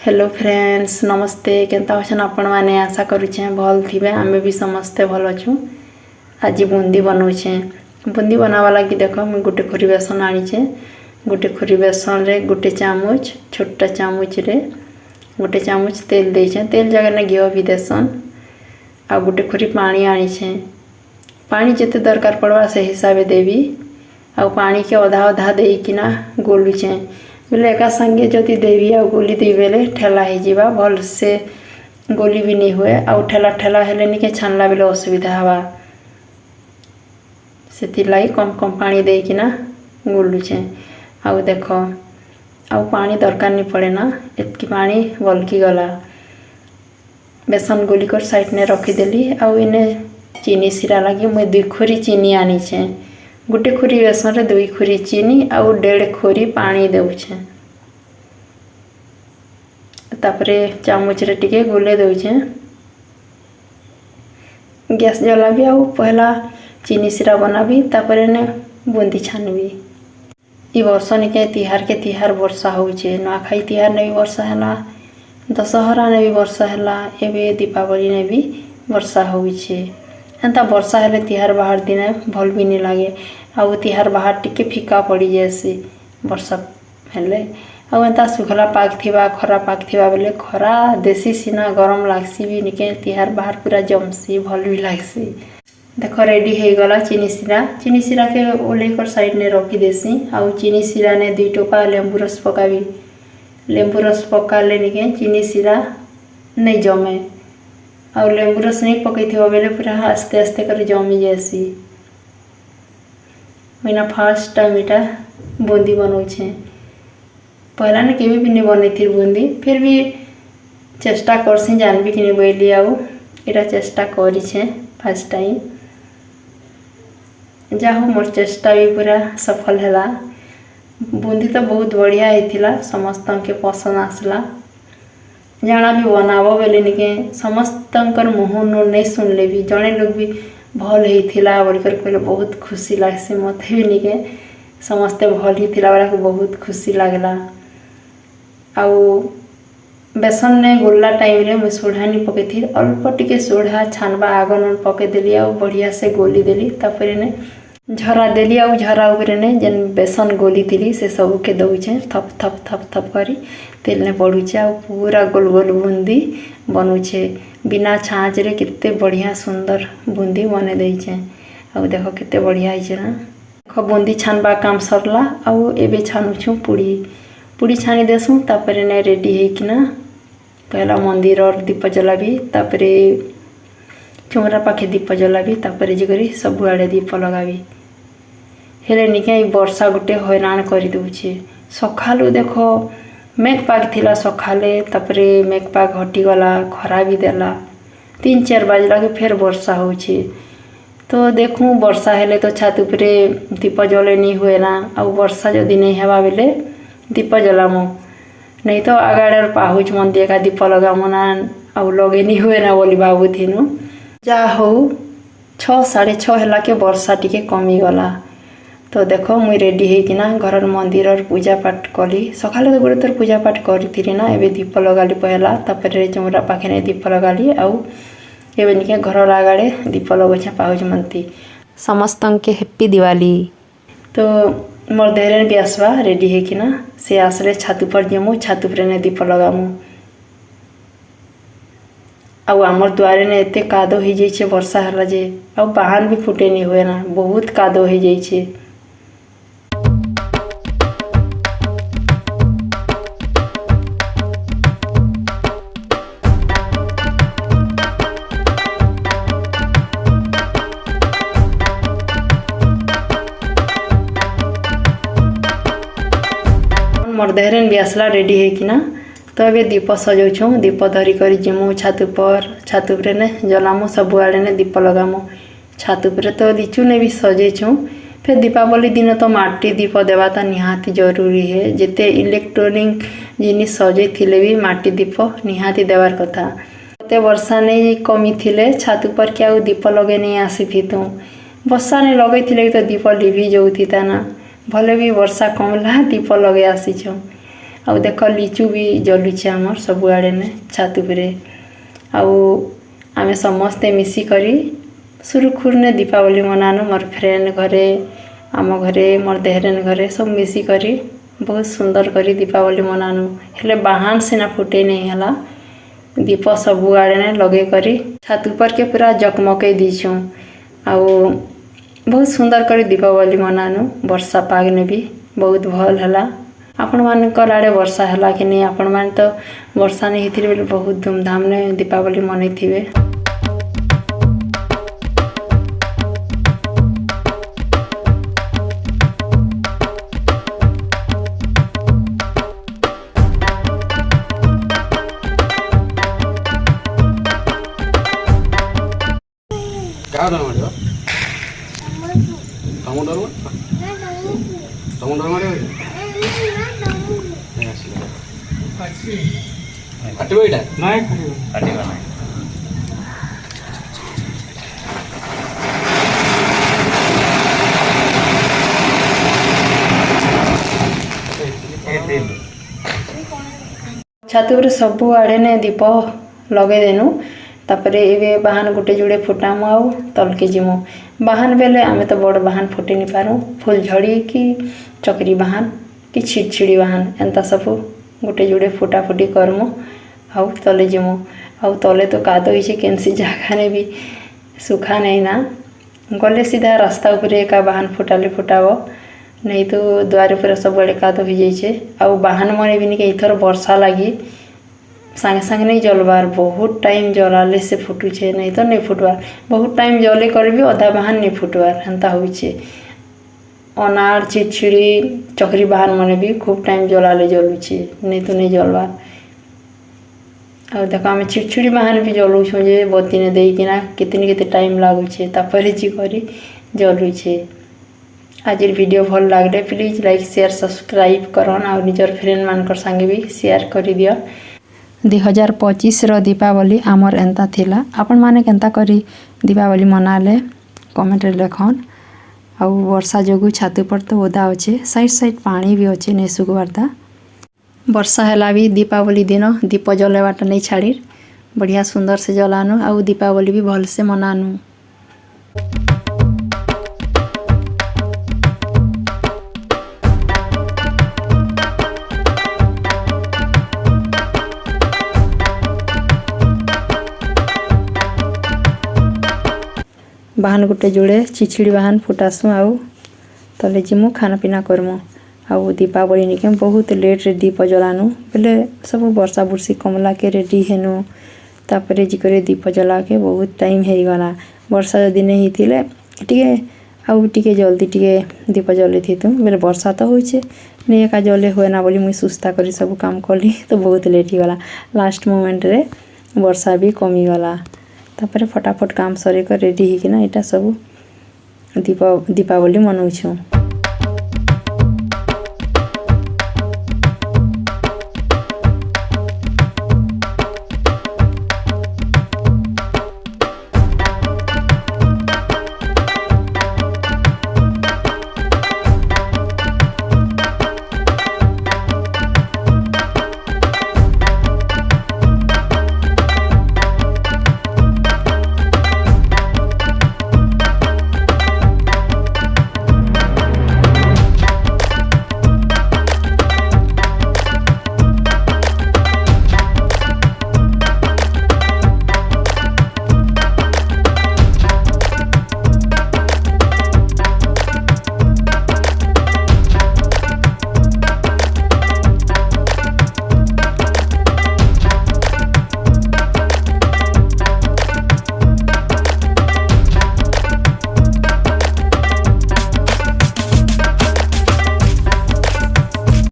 Hello friends नमस्ते Kenta अछन आपण माने आशा करूछे भल थिबे आमे भी समस्ते भल अछु। आज बूंदी बनौछे बूंदी बनावा लगी देखो मैं गोटे खुरी बेसन आनीचे गोटे खुरी बेसन रे गोटे चामच छोटा चामच रे गोटे चामच तेल देछे तेल जगह ने घिओ भी देसन आ गोटे खुरी पानी आनीछे पानी जते दरकार पड़वा से हिसाब देवी आ पानी के आधा आधा दे किना गोलुछे बोले एका संगे जदि देवी आ गोली दी बेले ठेला ही जीवा भल से गोली भी नहीं हुए आ ठेला ठेला हेले नि के छानला बेले असुविधा हवा सेति लाई कम कम पानी दे किना गोलुछे आ देखो आ पानी दरकार नहीं पड़े ना एतकी पानी बलकी गला बेसन गोली कर साइड ने रखी देली आ इने चीनी सिरा लगी मुई 2 खोरी चीनी आनी छे गोटे खोरी बेसन रे 2 खोरी चीनी आ 1.5 खोरी पानी देउछे तापरे चामच रे टिके गोले देउछे गैस जलाबी आ पहला चीनी सिरा बनाबी तापरे ने बूंदी छानबी ई वर्ष निके तिहार वर्षा होउछे नुआखाई तिहार ने भी वर्षा हैला दशहरा ने भी वर्षा हैला एबे दीपावली ने भी वर्षा होउछे एंता वर्षा हेले तिहार बाहर दिन भल भी नहीं लगे आउ तिहार बाहर टिके फीका पड़ी जैसे वर्षा हेले आउ एंता सुखला पाग थिबा खरा पाग थिबा बेले खरा देसी सीना गरम लागसी भी निके तिहार बाहर पूरा जमसी भल भी लागसी। देखो रेडी हे गला चीनी सिरा के ओले कर साइड ने रखी देसी आउ चीनी सिरा ने 2 टोपा लेंबू रस पकाबी लेंबू रस पकाले निके चीनी सिरा नहीं जमे और लेंबू रस नहीं पकई थी बेले पूरा आस्ते आस्ते कर जमी जैसी मैंने फर्स्ट टाइम इटा बूंदी बनौछे पहला ने केबे भी नहीं बनै थी बूंदी फिर भी चेष्टा करसी जानबी कि नहीं बोली आउ इटा चेष्टा करी छे फर्स्ट टाइम जाहो मोर चेष्टा भी पूरा सफल हैला बूंदी तो बहुत बढ़िया हेतिला समस्त के पसंद आसला जाना भी बनाबो बेले निके समस्तंकर मुँह नहीं सुनले भी जड़े लोग भी भल होता बोलकर कहले बहुत खुशी लगसी मत भी निके समस्ते भल होता वाला बहुत खुशी लगला आउ बेसन ने गोला टाइम रे मैं सोढ़ा नहीं पकई थी अल्प टिके सोढ़ा छानबा आग न पकई देली आ बढ़िया से गोली देली तापर ने झरा देली आ झरा ऊपर ने जेन बेसन गोली थी से सब के दउछे थप थप थप थप करी तेल ने पड़ुचे आ पूरा गोल गोल बूंदी बनूचे बिना छाँच रे कितने बढ़िया सुंदर बूंदी बने देइछे आ देखो कितने बढ़िया है ना देखो बूंदी छानबा काम सरला आउ एबे छानुछु पूड़ी छानी देसु तापर ने रेडी है कि ना पहला मंदिर और दीप जलाबी तापर चुमरा पाखे दीप जलाबी तापर जे करी सब आड़े दीप लगाबी हेले निके वर्षा गोटे हैरान कर दूचे सकालू देखो मेघ पाग थिला सकाले तापरे मेघ पाग हटी गला खरा भी देला 3-4 बजे लगे फिर वर्षा होचे तो देखूँ वर्षा हेले तो छात उपरे दीप जले नहीं हुए ना आ वर्षा जदि नहीं हेबा बेले दीप जलामु नहीं तो आगाड़ पाहुच मंदिर का दीप लगामु ना आ लगे नहीं हुए ना बोली भावुथिनु जा हो 6-6:30 हेला के वर्षा टिके कमी गला तो देखो मुई रेडी होकिना घर मंदिर और पूजा पाठ कली सकाले तो गोटे थर पूजा पाठ करी ना एबे दीप लगाली पहला तापर चुमरा पाखे ने दीप लगाली आउ एबे निके घर आगाड़े दीप लगोछे पाहुज मंती समस्त के हैप्पी दिवाली। तो मोर देहरे भी आसवा रेडी होकिना से आसले छात पर जमु छात पर ने दीप लगामु आउ आमर द्वारे ने एते कादो हो जाइछे वर्षा हला जे आउ बाहन भी फुटे नहीं हुए ना बहुत कादो हो जाइछे। मोर देहरे भी आसला रेडी है कि ना तो अबे दीप सजाऊँ दीप धरी कर जिमु छात पर ने जलामु सब आड़े ने दीप लगामु छात पर तो लिचु ने भी सजेछूँ फिर दीपावली दिन तो माटी दीप देवाता निहाती जरूरी है जिते इलेक्ट्रोनिक जिनिस सजे थिले भी माटी दीप निहाती देवार कथा ते वर्षा नहीं कमी थिले छात पर क्या दीप लगे नहीं आसी थी तो वर्षा नहीं लगे थिले तो दीप लिभि जाऊथी ना भले भी वर्षा कमला दीप लगे आसीछ आउ देख लिचु भी जलुचे आमर सबुआड़े ने छात उपरे आउ आमे समस्ते मिसिकरी सुरुखुर ने दीपावली मनानु मोर फ्रेंड घरे आम घरे मोर देहरेन घरे सब मिसिकरी बहुत सुंदर करी दीपावली मनानु हेले बाहान सिना फुटे नहीं हला दीप सबुआड़े ने लगे करी छात ऊपर के पूरा जकमके दीछूँ आउ बहुत सुंदर करी दीपावली मनानु वर्षा पाग ने भी बहुत भल हला आपण मानकर आड़े वर्षा हला कि नहीं आपण मान तो वर्षा नहीं होती बोले बहुत धूमधाम ने दीपावली मनई थे। छात उपर सबू आड़े ने दीप लगे देनु तापरे एबे बाहान गोटे जोड़े फुटामु आउ तलके जिमु बाहान बेले आमे तो बड़ बाहान फुटे नहीं पारू फुल झड़ी कि चकरी बाहान कि छिड़छिड़ी बाहान एंता सबू गोटे जोड़े फुटा फुटी करमु आउ तले जिमु आउ तले तो कादो ही केनसी जगह ने भी सुखा नहीं ना गले सीधा रास्ता उपरे एका बाहान फुटाले फुटाव नहीं तो द्वार पूरा सब आड़े कादो हो जाइए आउ बाहान मन भी नहीं इथर वर्षा लगी सांगे सांगे नहीं जलबार बहुत टाइम जलाले से फुटुचे नहीं तो नहीं फुटबार बहुत टाइम जले कर भी अधा बाहान नहीं फुटबार हेन्ता होइछे अनार चिड़चिड़ी चकरी बाहान मन भी खूब टाइम जलाले जलुचे नहीं तो नहीं जलबार आ देख आम चिड़चिड़ी बाहान भी जलुछुँ जे बत्ती ने देकिना केते टाइम लागुचे तापर जी करी जलुचे आज वीडियो भल लगले प्लीज लाइक शेयर सब्सक्राइब करन और निजर फ्रेंड मानकर संगे भी शेयर कर दियो 2025 दीपावली आमर एंता थिला आपण माने केंता करी दीपावली मनाले कमेंट रे लिखन आउ वर्षा जोगु छात पर तो ओदा अच्छे साइड पानी भी अच्छे नहीं सुखबारता वर्षा है भी दीपावली दिन दीप जलेवाटा नहीं छाड़ी बढ़िया सुंदर से जलानु आउ दीपावली भी भल से मनानु। बाहान गोटे जोड़े चिचिड़ी बाहान फुटासु आउ तले जिमु खाना पीना करमु आउ दीपावली निके बहुत लेट रे दीप जलानु पहले सब वर्षा बुर्सी कमला के रेडी हेनु तापरे जिकरे दीप जला के बहुत टाइम हे गला वर्षा दिन ही थिले टिके आउ टिके जल्दी टिके दीप जले थितु बेले वर्षा तो होइछे ने एका जले होए ना बोली मुई सुस्ता करी सब काम कली तो बहुत लेट ही गला लास्ट मोमेंट रे वर्षा भी कमी गला तापर फटाफट काम सरे कर रेडी ही कि ना एटा सब दीपावली मनाउछुं।